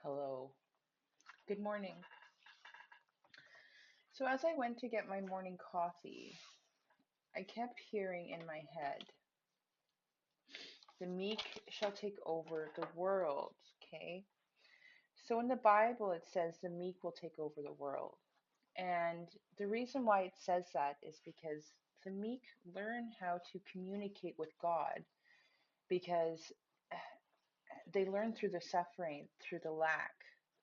Hello. Good morning. So, as I went to get my morning coffee, I kept hearing in my head, the meek shall take over the world. Okay. So, in the Bible, it says the meek will take over the world. And the reason why it says that is because the meek learn how to communicate with God because they learn through the suffering, through the lack,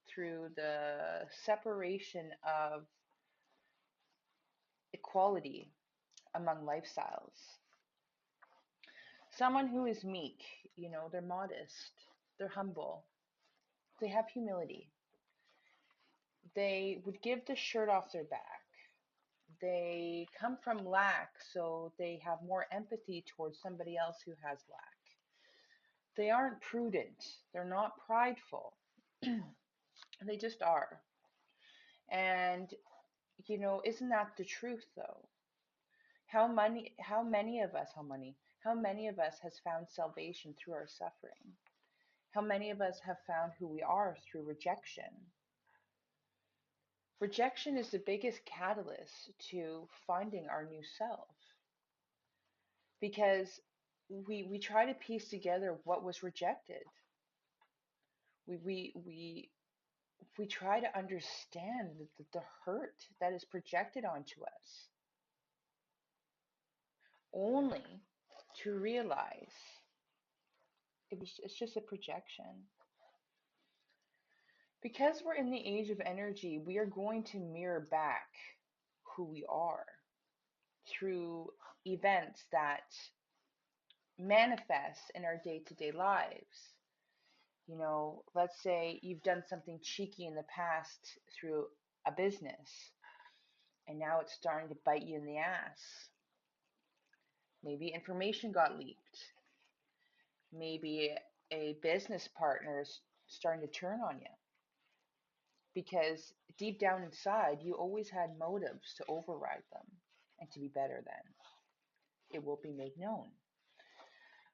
through the separation of equality among lifestyles. Someone who is meek, they're modest, they're humble, they have humility. They would give the shirt off their back. They come from lack, so they have more empathy towards somebody else who has lack. They aren't prudent, they're not prideful, they just are. And, isn't that the truth though? How many of us has found salvation through our suffering? How many of us have found who we are through rejection? Rejection is the biggest catalyst to finding our new self because we try to piece together what was rejected. We we we we try to understand the hurt that is projected onto us, only to realize it's just a projection. Because we're in the age of energy, we are going to mirror back who we are through events that manifest in our day-to-day lives. Let's say you've done something cheeky in the past through a business, and now it's starting to bite you in the ass. Maybe information got leaked. Maybe a business partner is starting to turn on you because deep down inside, you always had motives to override them and to be better than. It will be made known.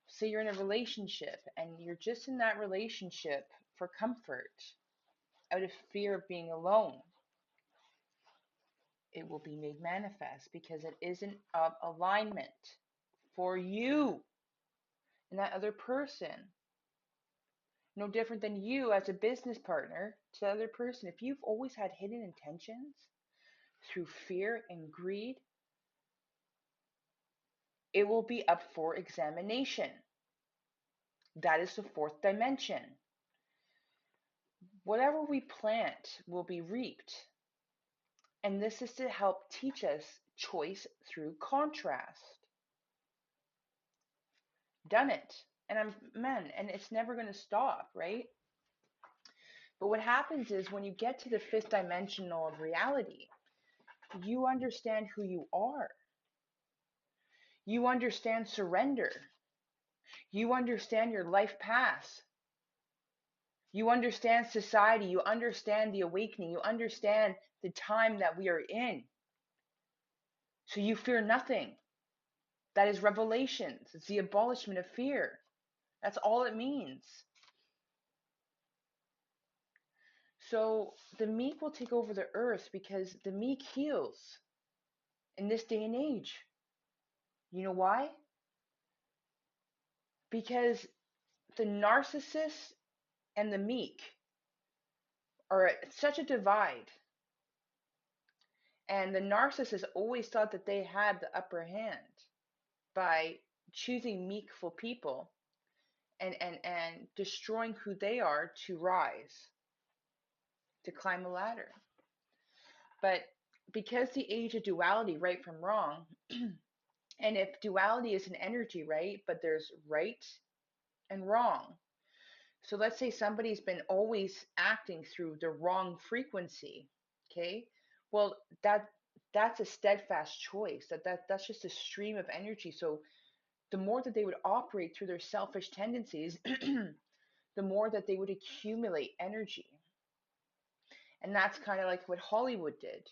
Say you're in a relationship and you're just in that relationship for comfort, out of fear of being alone. It will be made manifest because it isn't of alignment for you and that other person. No different than you as a business partner to the other person. If you've always had hidden intentions through fear and greed, it will be up for examination. That is the fourth dimension. Whatever we plant will be reaped. And this is to help teach us choice through contrast. Done it. And and it's never going to stop, right? But what happens is when you get to the fifth dimensional of reality, you understand who you are. You understand surrender. You understand your life path. You understand society. You understand the awakening. You understand the time that we are in. So you fear nothing. That is revelations. It's the abolishment of fear. That's all it means. So the meek will take over the earth because the meek heals in this day and age. You know why? Because the narcissist and the meek are at such a divide. And the narcissist always thought that they had the upper hand by choosing meekful people and destroying who they are to rise, to climb a ladder. But because the age of duality, right from wrong, and if duality is an energy, right, but there's right and wrong. So let's say somebody's been always acting through the wrong frequency, okay? Well, that's a steadfast choice. That's just a stream of energy. So the more that they would operate through their selfish tendencies, the more that they would accumulate energy. And that's kind of like what Hollywood did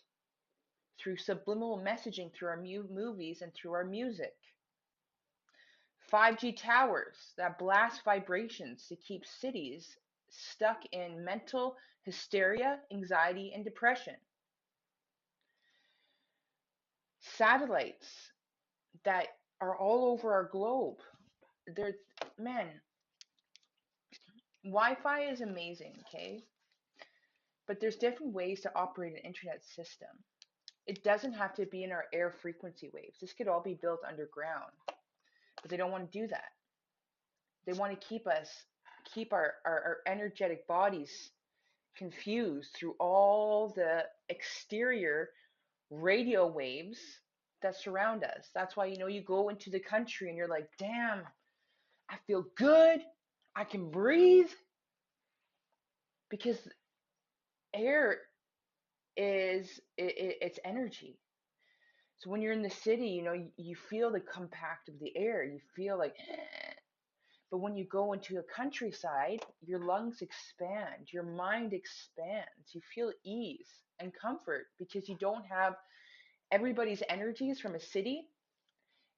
through subliminal messaging through our movies and through our music. 5G towers that blast vibrations to keep cities stuck in mental hysteria, anxiety, and depression. Satellites that are all over our globe. There's, man, Wi-Fi is amazing, okay? But there's different ways to operate an internet system. It doesn't have to be in our air frequency waves. This could all be built underground, but they don't want to do that. They want to keep our energetic bodies confused through all the exterior radio waves that surround us. That's why, you go into the country and you're like, damn, I feel good. I can breathe because air it's energy. So when you're in the city, you feel the compact of the air. You feel like, but when you go into a countryside, your lungs expand, your mind expands. You feel ease and comfort because you don't have everybody's energies from a city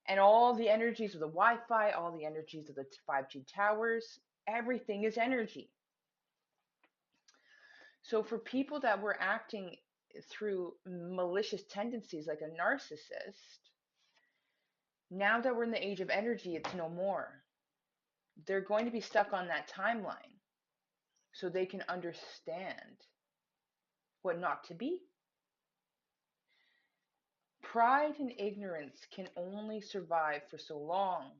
and all the energies of the Wi-Fi, all the energies of the 5G towers. Everything is energy. So for people that were acting through malicious tendencies like a narcissist, now that we're in the age of energy, it's no more. They're going to be stuck on that timeline so they can understand what not to be. Pride and ignorance can only survive for so long.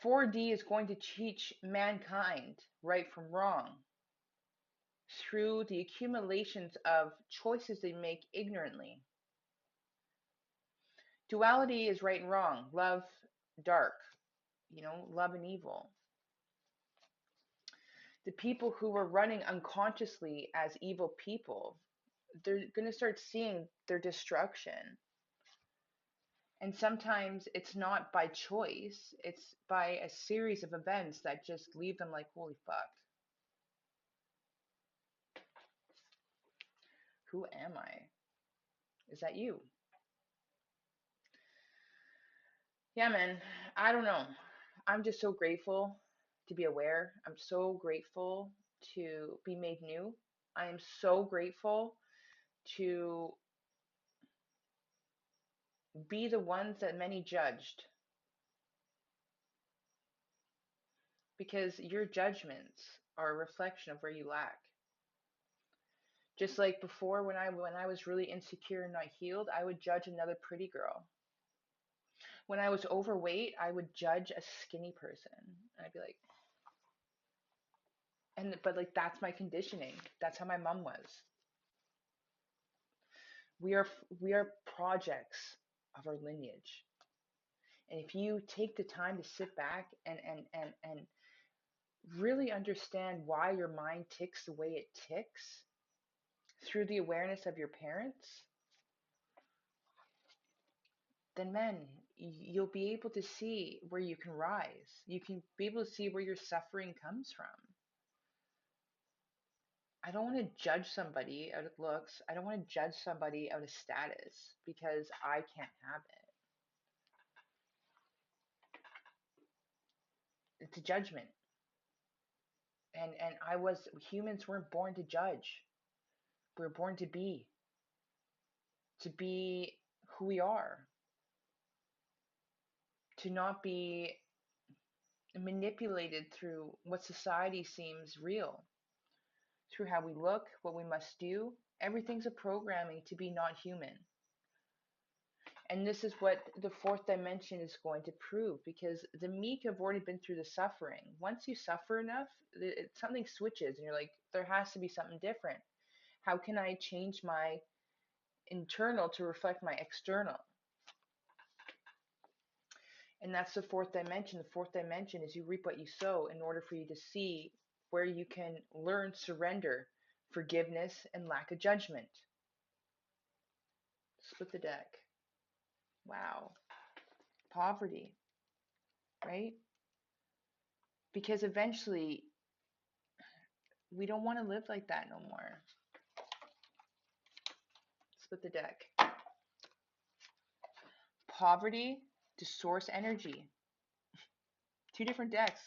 4D is going to teach mankind right from wrong through the accumulations of choices they make ignorantly. Duality is right and wrong, love, dark, love and evil. The people who were running unconsciously as evil people, they're going to start seeing their destruction. And sometimes it's not by choice, it's by a series of events that just leave them like, holy fuck, who am I? Is that you? Yeah, man, I don't know. I'm just so grateful to be aware. I'm so grateful to be made new. I am so grateful to be the ones that many judged because your judgments are a reflection of where you lack. Just like before when I was really insecure and not healed, I would judge another pretty girl. When I was overweight, I would judge a skinny person. And I'd be like, but like that's my conditioning. That's how my mom was. We are projects of our lineage. And if you take the time to sit back and really understand why your mind ticks the way it ticks through the awareness of your parents, then man, you'll be able to see where you can rise. You can be able to see where your suffering comes from. I don't want to judge somebody out of looks. I don't want to judge somebody out of status because I can't have it. It's a judgment. And humans weren't born to judge. We were born to be who we are, to not be manipulated through what society seems real, through how we look, what we must do. Everything's a programming to be not human. And this is what the fourth dimension is going to prove because the meek have already been through the suffering. Once you suffer enough, something switches and you're like, there has to be something different. How can I change my internal to reflect my external? And that's the fourth dimension. The fourth dimension is you reap what you sow in order for you to see where you can learn surrender, forgiveness, and lack of judgment. Split the deck. Wow. Poverty, right? Because eventually we don't want to live like that no more. Split the deck. Poverty to source energy. Two different decks.